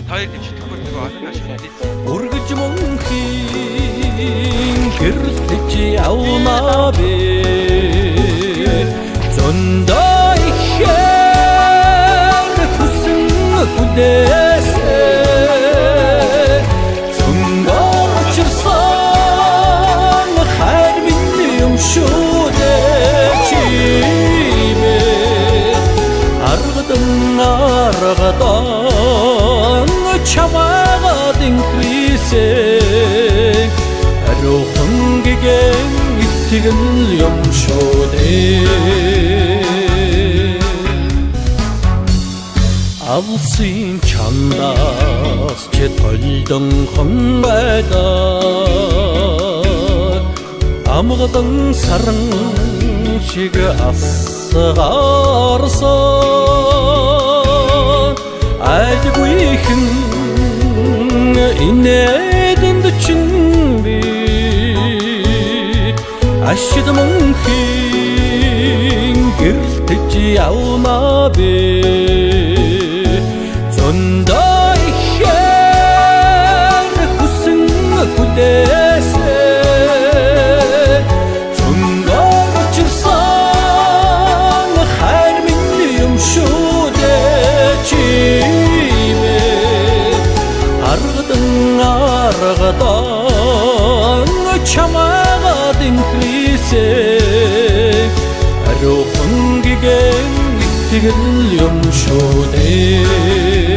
Хоёр дэвшилтэхгүй нөгөө олон ашиг хийсэн. Үргэж мөнхийн гэрэлтэж явнаа бэ. Зөндөө ихээр хүсэн хүлээсээ зөнгөр учирсан хайр минь юм шүү дээ чимээ аргадан чамаагаад инкрисээ арухан гэгэн итгэн юм шүү дээ алсын чандаас чи толдон хон байдаг амгадан саран шиг асгарсан айлгүйхэн инээдэнд чин би ашид мөнхийн гэрэлтэж явнаа бэ зөндөө ихээр хүсэн хүлээсээ зөнгөр учирсан хайр минь юм шүү дээ чимээ аргадан чамаагаад инкрисээ арухан гэгэн итгэл юм шүү дээ